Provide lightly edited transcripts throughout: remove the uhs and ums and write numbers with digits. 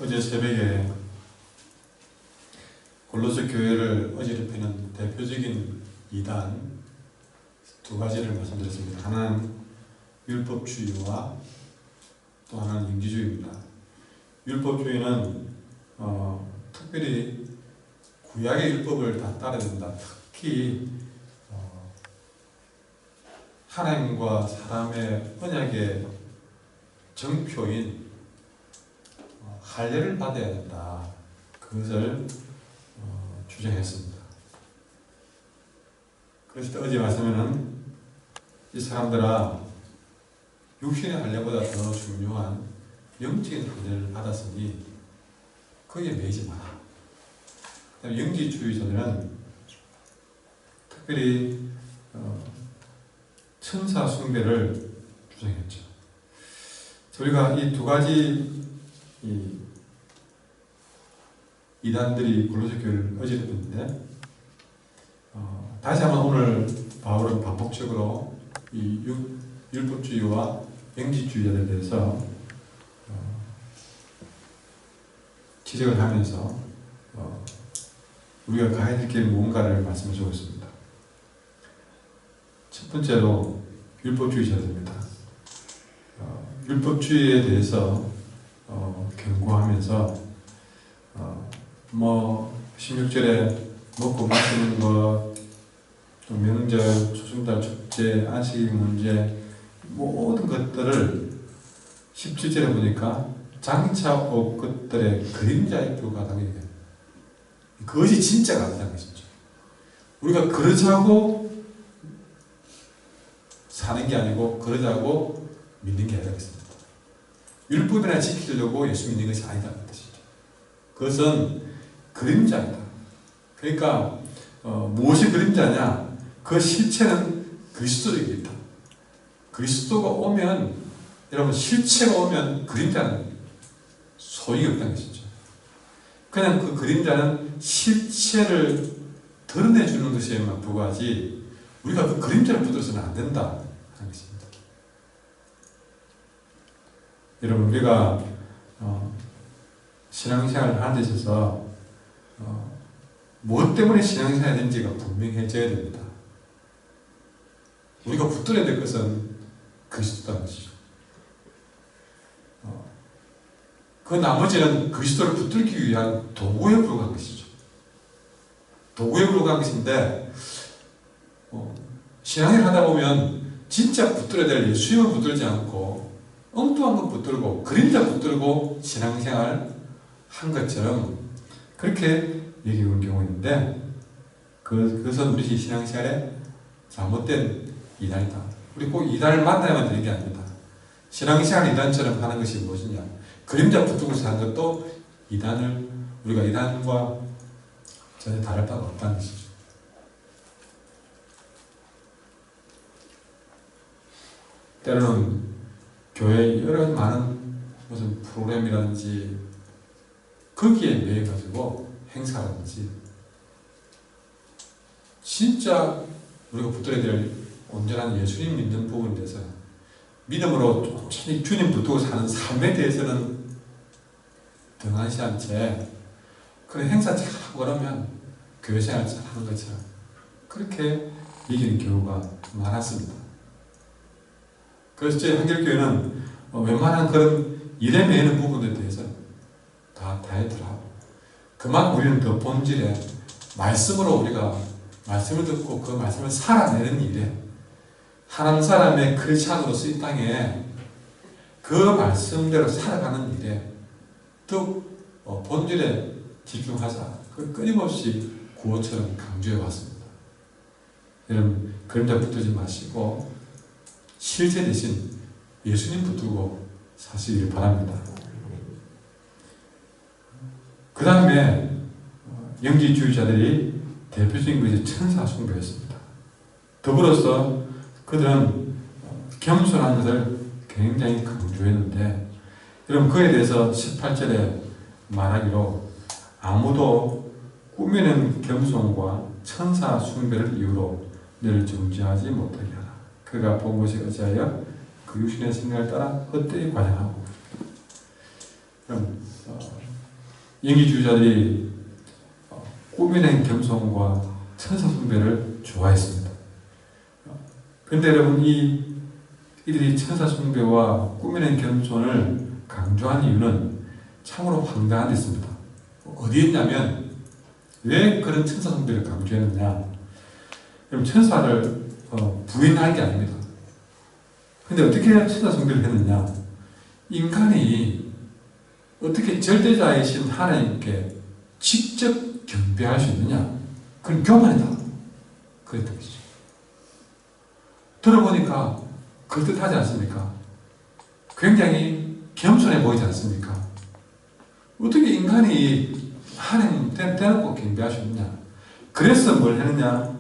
어제 새벽에 골로새 교회를 어지럽히는 대표적인 이단 두 가지를 말씀드렸습니다. 하나는 율법주의와 또 하나는 영지주의입니다. 율법주의는 특별히 구약의 율법을 다 따라야 된다. 특히 하나님과 사람의 언약의 정표인 할례를 받아야 된다. 그것을 주장했습니다. 그래서 어제 말씀에는 이 사람들아 육신의 할례보다 더 중요한 영적인 할례를 받았으니 거기에 매이지 마라. 영지주의자들은 특별히 천사 숭배를 주장했죠. 우리가 이 두 가지 이단들이 골로새 교회를 어지럽혔는데 다시 한번 오늘 바울은 반복적으로 이 율법주의와 영지주의자에 대해서 지적을 하면서 우리가 가야 될 게 무언가를 말씀해 주고 있습니다. 첫 번째로 율법주의자입니다. 율법주의에 대해서 경고하면서 16절에 먹고 마시는 것, 또 명절, 초승달 축제, 안식 문제 모든 것들을 17절에 보니까 장차 올 것들의 그림자에 불과하다고 얘기해요. 그것이 진짜가 아니라는 것이죠. 우리가 그러자고 사는 게 아니고 그러자고 믿는 게 아니라는 것입니다. 율법이나 지키려고 예수 믿는 것이 아니다는 뜻이죠. 그것은 그림자이다. 그러니까 무엇이 그림자냐? 그 실체는 그리스도이다. 그리스도가 오면, 여러분 실체가 오면 그림자는 소용이 없다는 것이죠. 그냥 그 그림자는 실체를 드러내주는 것에만 불과하지 우리가 그 그림자를 붙들어서는 안 된다 하는 것입니다. 여러분 우리가 신앙생활을 하는 데 있어서 무엇 때문에 신앙생활을 하는지가 분명해져야 됩니다. 우리가 붙들어야 될 것은 그리스도라는 것이죠. 그 나머지는 그리스도를 붙들기 위한 도구에 불과한 것이죠. 도구에 불과한 것인데 신앙을 하다 보면 진짜 붙들어야 될 예수님을 붙들지 않고 엉뚱한 것 붙들고 그림자 붙들고 신앙생활 한 것처럼 그렇게 얘기하는 경우가 있는데 그것은 우리 신앙생활에 잘못된 이단이다. 우리 꼭 이단을 만나야만 되는 게 아닙니다. 신앙생활 이단처럼 하는 것이 무엇이냐? 그림자 붙들고 사는 것도 우리가 이단과 전혀 다를 바가 없다는 것이죠. 때로는 교회에 여러 많은 무슨 프로그램이라든지 거기에 매여가지고 행사라든지 진짜 우리가 붙들어야 될 온전한 예수님 믿는 부분에 대해서 믿음으로 천천히 주님 붙들고 사는 삶에 대해서는 등한시한 채 그런 행사 잘하고 그러면 교회 생활 잘하는 것처럼 그렇게 이기는 경우가 많았습니다. 그래서 저희 한길교회는 웬만한 그런 일에 매이는 부분에 대해서 다 다이어트하고 그만큼 우리는 더 본질에 말씀으로 우리가 말씀을 듣고 그 말씀을 살아내는 일에 하나님 사람의 크리스찬으로서 이 땅에 그 말씀대로 살아가는 일에 더 본질에 집중하자. 그 끊임없이 구호처럼 강조해 왔습니다. 여러분 그림자 붙들지 마시고 실제 대신 예수님 붙들고 사시길 바랍니다. 그 다음에 영지주의자들이 대표적인 것이 천사 숭배였습니다. 더불어서 그들은 겸손한 것을 굉장히 강조했는데 여러분 그에 대해서 18절에 말하기로 아무도 꾸미는 겸손과 천사 숭배를 이유로 너를 정죄하지 못하게 하라. 그가 본 것이 어찌하여 그 육신의 생각을 따라 헛되이 과장하고. 그럼 영의주의자들이 꾸며낸 겸손과 천사 숭배를 좋아했습니다. 그런데 여러분, 이들이 천사 숭배와 꾸며낸 겸손을 강조한 이유는 참으로 황당한 데 있습니다. 어디였냐면, 왜 그런 천사 숭배를 강조했느냐? 여러분, 천사를 부인할 게 아닙니다. 근데 어떻게 천사 숭배를 했느냐? 인간이 어떻게 절대자이신 하나님께 직접 경배할 수 있느냐? 그건 교만이다. 그랬던 것이죠. 들어보니까 그럴듯하지 않습니까? 굉장히 겸손해 보이지 않습니까? 어떻게 인간이 하나님 대놓고 경배할 수 있느냐? 그래서 뭘 했느냐?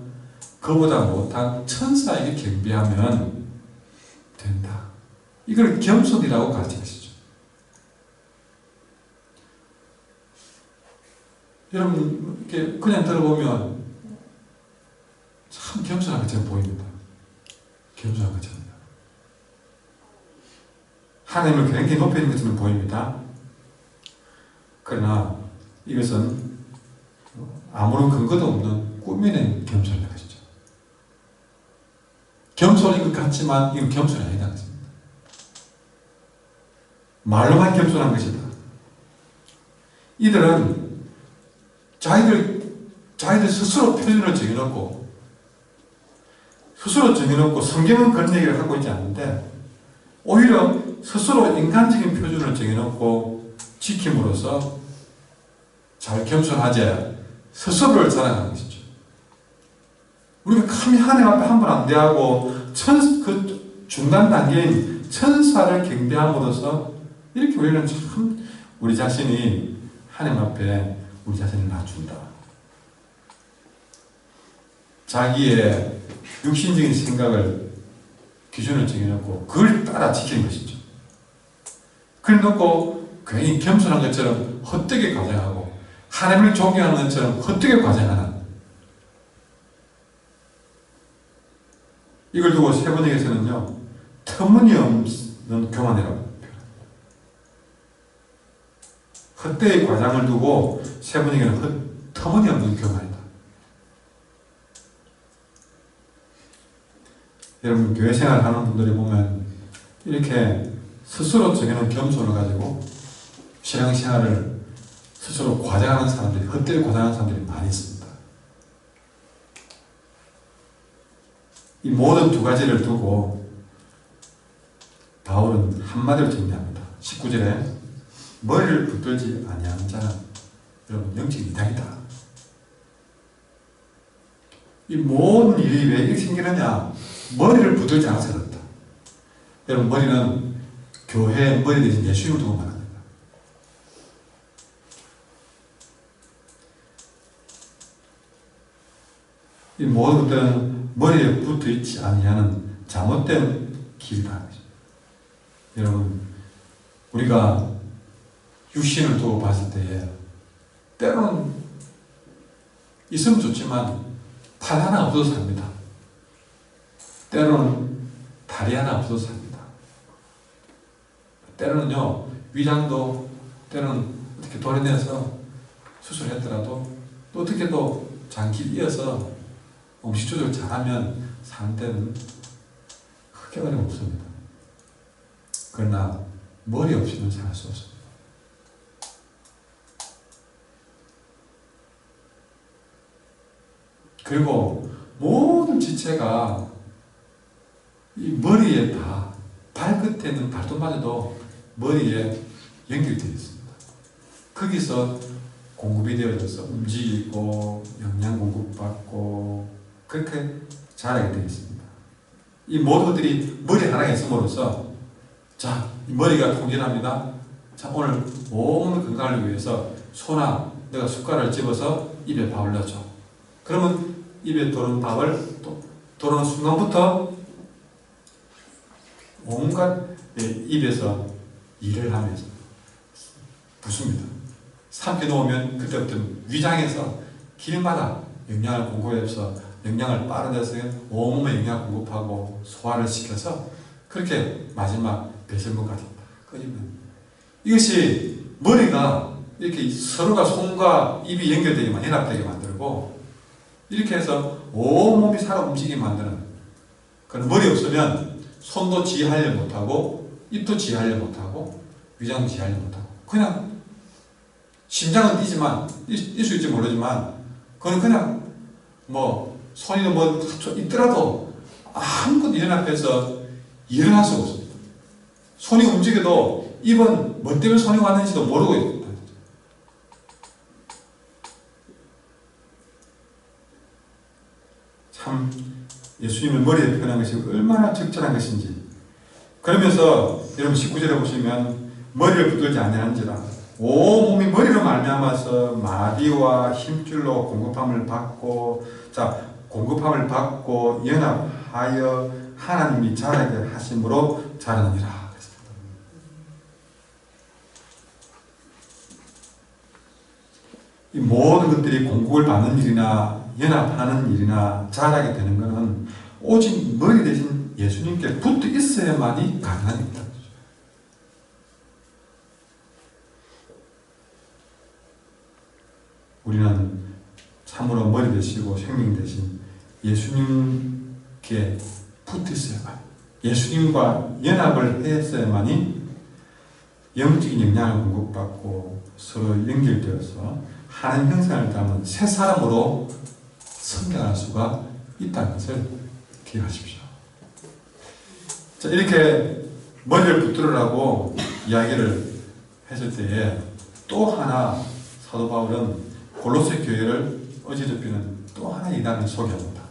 그보다 못한 천사에게 경배하면 된다. 이걸 겸손이라고 가르친 것이죠. 여러분, 이렇게 그냥 들어보면 참 겸손한 것처럼 보입니다. 겸손한 것처럼. 하나님을 굉장히 높이는 것처럼 보입니다. 그러나 이것은 아무런 근거도 없는 꾸며낸 겸손인 것이죠. 겸손인 것 같지만 이건 겸손이 아니라는 것입니다. 말로만 겸손한 것이다. 이들은 자기들 스스로 표준을 정해놓고 성경은 그런 얘기를 하고 있지 않는데 오히려 스스로 인간적인 표준을 정해놓고 지킴으로써 잘 겸손하지 스스로를 자랑하는 것이죠. 우리가 감히 하나님 앞에 함부로 안 대하고 그 중간 단계인 천사를 경배함으로써 이렇게 우리는 참 우리 자신이 하나님 앞에 우리 자신을 낮춘다. 자기의 육신적인 생각을 기준을 정해놓고 그걸 따라 지키는 것이죠. 그래 놓고 괜히 겸손한 것처럼 헛되게 과장하고 하나님을 존경하는 것처럼 헛되게 과장하는, 이걸 두고 세번역에서는요 터무니없는 교만이라고 표현합니다. 헛되게 과장을 두고 세번역에는 터무니없는 교만이다. 여러분, 교회 생활 하는 분들이 보면 이렇게 스스로 정해놓은 겸손을 가지고 신앙생활을 스스로 과장하는 사람들이, 헛되게 과장하는 사람들이 많이 있습니다. 이 모든 두 가지를 두고 바울은 한마디로 정리합니다. 19절에 머리를 붙들지 아니하는 자는 여러분 영적 이단이다. 이 모든 일이 왜 이렇게 생기느냐? 머리를 붙들지 않아서 그렇다. 여러분, 머리는 교회의 머리 대신 예수님을 두고 말합니다. 이 모든 것들은 머리에 붙어 있지 아니하는 잘못된 길이다. 여러분, 우리가 육신을 두고 봤을 때에 때로는 있으면 좋지만 팔 하나 없어서 삽니다. 때로는 다리 하나 없어서 삽니다. 때로는요, 위장도 때로는 어떻게 도려내서 수술했더라도 또 어떻게 또 장기 이어서 음식 조절 잘하면 사는 데는 크게 어려움 없습니다. 그러나 머리 없이는 살 수 없습니다. 그리고 모든 지체가 이 머리에 다, 발끝에 있는 발톱마저도 머리에 연결되어 있습니다. 거기서 공급이 되어져서 움직이고 영양 공급받고 그렇게 자라게 되어 있습니다. 이 모든 것들이 머리 하나에 있음으로써 자, 이 머리가 통일합니다. 자, 오늘 온몸의 건강을 위해서 소나 내가 숟가락을 집어서 입에 밥을 넣어줘. 그러면 입에 들어오는 밥을 또 들어오는 순간부터 온갖 입에서 일을 하면서 붓습니다. 삼켜 놓으면 그때부터 위장에서 길마다 영양을 공급해서 영양을 빨아내서 온몸에 영양을 공급하고 소화를 시켜서 그렇게 마지막 배설물까지 꺼지면 이것이 머리가 이렇게 서로가 손과 입이 연결되게만 연합되게 만들고 이렇게 해서 온몸이 살아 움직이게 만드는 그런 머리 없으면 손도 지휘하려 못하고 입도 지휘하려 못하고 위장도 지휘하려 못하고 그냥 심장은 뛰지만 뛸 수 있을지 모르지만 그건 그냥 뭐 손이나 뭐 있더라도 아무것도 일어나 앞에서 일어날 수가 없습니다. 손이 움직여도 입은 뭐 때문에 손이 왔는지도 모르고 있다. 참 예수님을 머리에 표현한 것이 얼마나 적절한 것인지. 그러면서 여러분 19절에 보시면 머리를 붙들지 아니하는지라 온몸이 머리로 말미암아서 마비와 힘줄로 공급함을 받고 공급함을 받고 연합하여 하나님이 자라게 하심으로 자라느니라. 이 모든 것들이 공급을 받는 일이나 연합하는 일이나 자라게 되는 것은 오직 머리 대신 예수님께 붙어 있어야만이 가능한 일이다. 우리는 참으로 머리 되시고 생명 되신 예수님께 붙어 있어야만, 예수님과 연합을 했어야만이 영적인 영향을 공급받고 서로 연결되어서 하나님 형상을 담은 새 사람으로 성장할 수가 있다는 것을 기억하십시오. 자, 이렇게 머리를 붙들으라고 이야기를 했을 때에 또 하나 사도 바울은 골로새 교회를 어지럽히는 또 하나의 이단을 소개합니다.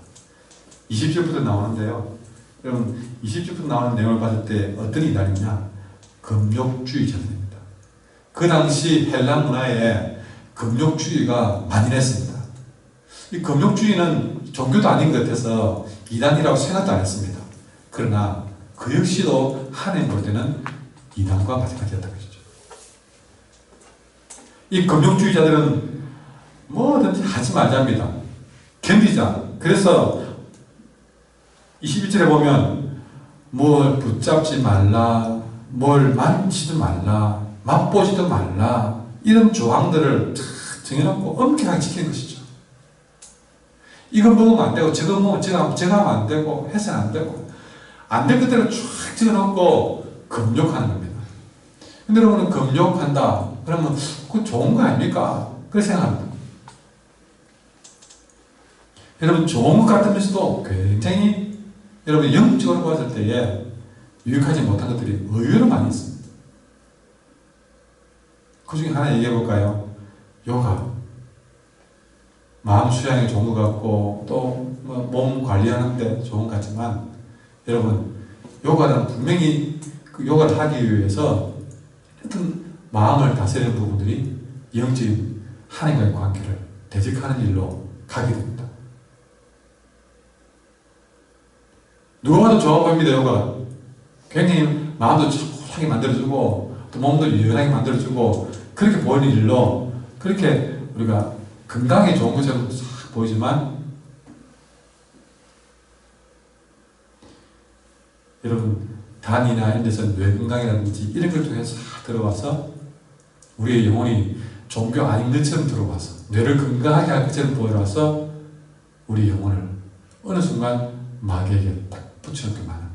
20절부터 나오는데요. 여러분 20절부터 나오는 내용을 봤을 때 어떤 이단이냐? 금욕주의자들입니다. 그 당시 헬라 문화에 금욕주의가 만연했습니다. 이 금욕주의는 종교도 아닌 것 같아서 이단이라고 생각도 안 했습니다. 그러나 그 역시도 하나님 볼 때는 이단과 마찬가지였다는 것이죠. 이 금욕주의자들은 뭐든지 하지 말자입니다. 견디자. 그래서 21절에 보면 뭘 붙잡지 말라, 뭘 만지도 말라, 맛보지도 말라, 이런 조항들을 탁 정해놓고 엄격하게 지키는 것이죠. 이거 먹으면 안 되고 저거 먹으면 저거 하면 안 되고 해서는 안 되고 안 될 것들을 쫙 적어놓고 금욕하는 겁니다. 근데 여러분은 금욕한다 그러면 그건 좋은 거 아닙니까? 그렇게 생각합니다. 여러분 좋은 것 같으면서도 굉장히 여러분 영적으로 봤을 때에 유익하지 못한 것들이 의외로 많이 있습니다. 그 중에 하나 얘기해 볼까요? 요가. 마음 수양에 좋은 것 같고 또 몸 관리하는데 좋은 것 같지만 여러분 요가는 분명히 그 요가를 하기 위해서 하여튼 마음을 다스리는 부분들이 영적인 하나님과의 관계를 대적하는 일로 가게 됩니다. 누가 봐도 좋아 보입니다. 요가 굉장히 마음도 차분하게 만들어주고 또 몸도 유연하게 만들어주고 그렇게 보이는 일로 그렇게 우리가 건강에 좋은 것처럼 싹 보이지만 여러분 단이나 이런 데서 뇌건강이라든지 이런 걸 통해서 싹 들어와서 우리의 영혼이 종교 아닌 것처럼 들어와서 뇌를 건강하게 할 것처럼 보여와서 우리 영혼을 어느 순간 마귀에게 딱 붙여놓게 많은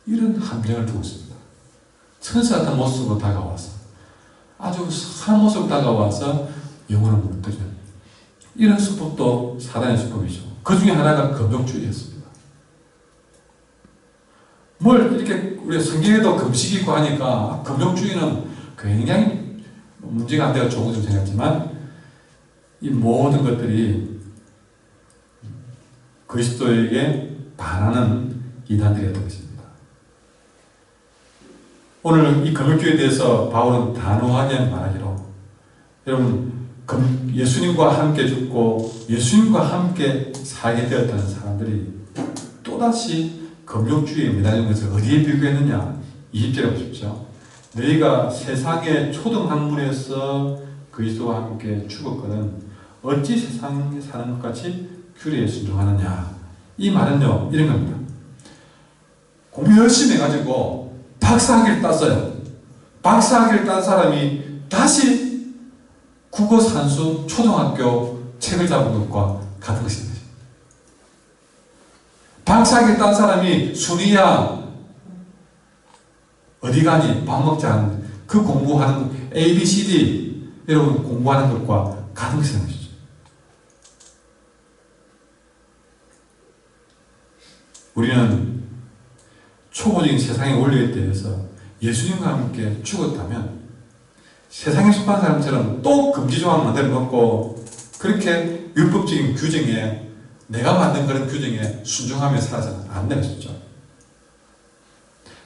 이런 함정을 두고 있습니다. 천사 같은 모습으로 다가와서 아주 선한 모습으로 다가와서 영혼을 무너뜨리는 이런 수법도 사단의 수법이죠. 그 중에 하나가 금욕주의였습니다. 뭘 이렇게 우리 성경에도 금식이 있고 하니까 금욕주의는 굉장히 문제가 안 되고 좋은 줄 생각했지만 이 모든 것들이 그리스도에게 반하는 이단들이었던 것입니다. 오늘 이 금욕주의에 대해서 바울은 단호하게 말하기로 여러분 예수님과 함께 죽고 예수님과 함께 살게 되었다는 사람들이 또다시 금욕주의에 매달린 것을 어디에 비교했느냐? 20절에 보십시오. 너희가 세상의 초등학문에서 그리스도와 함께 죽었거든 어찌 세상에 사는 것 같이 규례에 순종하느냐? 이 말은요 이런 겁니다. 공부 열심히 해가지고 박사학위를 땄어요. 박사학위를 딴 사람이 다시 국어, 산수, 초등학교 책을 잡은 것과 같은 것입니다. 박사학위 딴 사람이 순위야 어디 가니 밥 먹자 하는 그 공부하는 A, B, C, D 여러분 공부하는 것과 같은 것입니다. 우리는 초보적인 세상의 원리에 대해서 예수님과 함께 죽었다면 세상에 속한 사람처럼 또 금지조항 만들어 놓고 그렇게 율법적인 규정에 내가 만든 그런 규정에 순종하며 살아서는 안 되는 것이죠.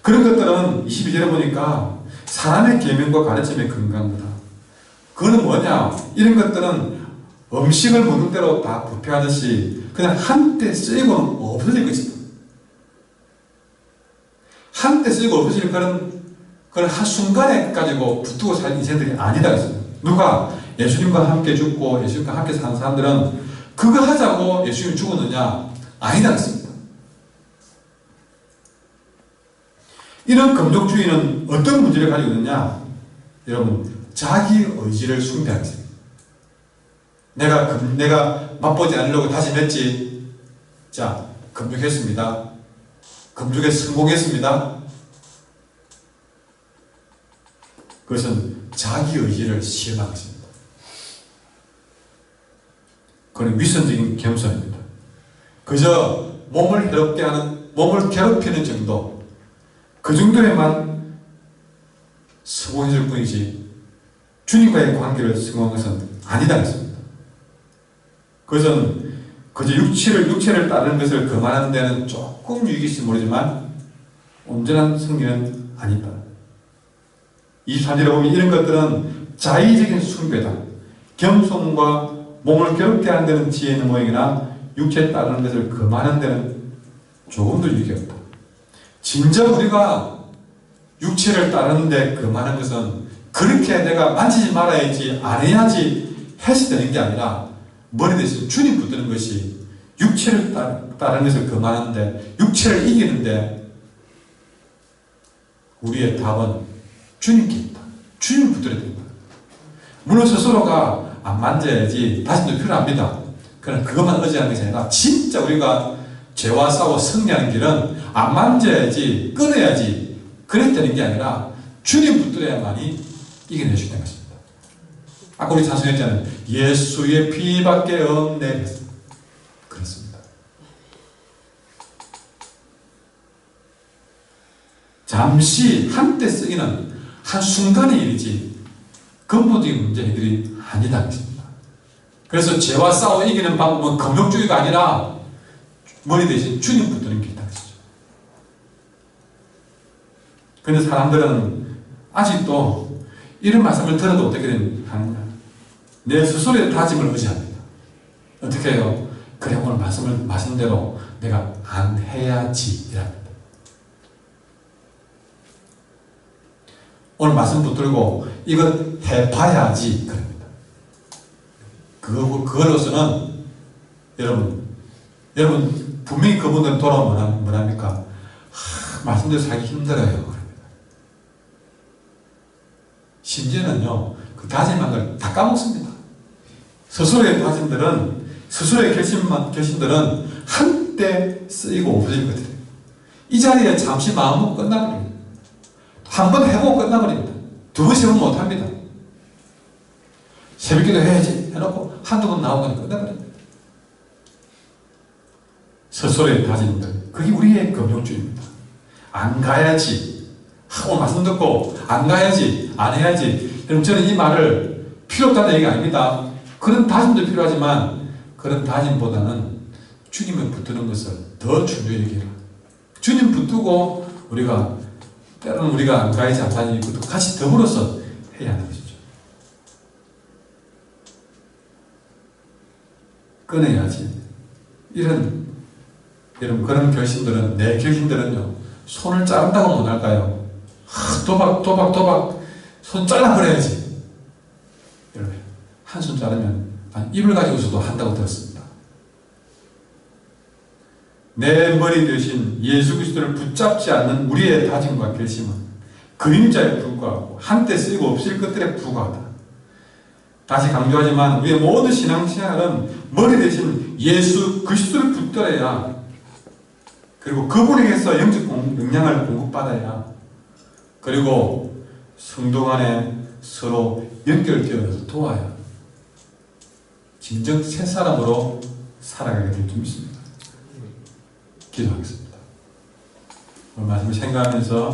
그런 것들은 22절에 보니까 사람의 계명과 가르침의 근간이다. 그거는 뭐냐? 이런 것들은 음식을 먹는 대로 다 부패하듯이 그냥 한때 쓰이고는 없어질 것이다. 한때 쓰이고 없어질 그런 한순간에 가지고 붙들고 살 인생들이 아니다 했어요. 누가 예수님과 함께 죽고 예수님과 함께 사는 사람들은 그거 하자고 예수님이 죽었느냐? 아니다 했습니다. 이런 금족주의는 어떤 문제를 가지고 있느냐? 여러분, 자기 의지를 숭배하겠습니다. 내가 맛보지 않으려고 다짐했지. 자, 금족했습니다. 금족에 성공했습니다. 그것은 자기 의지를 시험한 것입니다. 그건 위선적인 겸손입니다. 그저 몸을 괴롭히는 정도, 그 정도에만 성공했을 뿐이지 주님과의 관계를 성공한 것은 아니다 했습니다. 그것은 그저 육체를 따르는 것을 금하는 데는 조금 유익일지 모르지만 온전한 승리는 아니다. 23절에 보면 이런 것들은 자의적인 숭배다. 겸손과 몸을 괴롭게 하는 데는 지혜 있는 모양이나 육체에 따르는 것을 금하는 데는 조금도 유익이 없다. 진정 우리가 육체를 따르는데 금하는 것은 그렇게 내가 만지지 말아야지 안 해야지 해서 되는 게 아니라 머리 대신 주님 붙드는 것이 육체를 따르는 것을 금하는데 육체를 이기는데 우리의 답은 주님께 있다. 주님 붙들어야 된다. 물론 스스로가 안 만져야지 다짐도 필요합니다. 그러나 그것만 의지하는 것이 아니라 진짜 우리가 죄와 싸워 승리하는 길은 안 만져야지 끊어야지 그랬다는 게 아니라 주님 붙들어야만이 이겨낼 수 있는 것입니다. 아까 우리 찬송했잖아요. 예수의 피밖에 없네. 그렇습니다. 잠시 한때 쓰이는 한순간의 일이지 근본적인 문제들이 아니다. 그래서 죄와 싸워 이기는 방법은 금욕주의가 아니라 머리 대신 주님 붙드는 게 있다. 그런데 사람들은 아직도 이런 말씀을 들어도 어떻게 하느냐. 내 스스로의 다짐을 의지합니다. 어떻게 해요? 그래 오늘 말씀을 대로 내가 안 해야지 이랍니다. 오늘 말씀 붙들고 이건 해봐야지 그럽니다. 그걸로서는 여러분 분명히 그분들은 돌아오면 뭐랍니까? 말씀대로 살기 힘들어요 그럽니다. 심지어는요 그 다짐한 걸 다 까먹습니다. 스스로의 다짐들은 스스로의 결심들은 한때 쓰이고 없어질 것들이에요. 이 자리에 잠시 마음 먹고 끝나버립니다. 한 번 해보고 끝나버립니다. 두 번, 세 번 못합니다. 새벽기도 해야지 해놓고 한두 번 나오고 끝나버립니다. 스스로의 다짐들, 그게 우리의 금욕주의입니다. 안 가야지. 오늘 말씀 듣고 안 가야지, 안 해야지. 여러분 저는 이 말을 필요 없다는 얘기가 아닙니다. 그런 다짐도 필요하지만 그런 다짐보다는 주님을 붙드는 것을 더 중요히 여기라. 주님 붙들고 때로는 우리가 안 가야지 안 가야지 이것도 같이 더불어서 해야 하는 것이죠. 끊어야지. 여러분 그런 결심들은 내 결심들은요 손을 자른다고 못할까요? 도박 손 잘라버려야지. 여러분 한 손 자르면 입을 가지고서도 한다고 들었습니다. 내 머리 대신 예수 그리스도를 붙잡지 않는 우리의 다짐과 결심은 그림자에 불과하고 한때 쓰이고 없을 것들에 불과하다. 다시 강조하지만 우리의 모든 신앙생활은 머리 대신 예수 그리스도를 붙들어야, 그리고 그분에게서 영적 영향을 공급받아야, 그리고 성도 간에 서로 연결되어서 도와야 진정 새 사람으로 살아가게 될 줄 믿습니다. 기도하겠습니다. 오늘 말씀을 생각하면서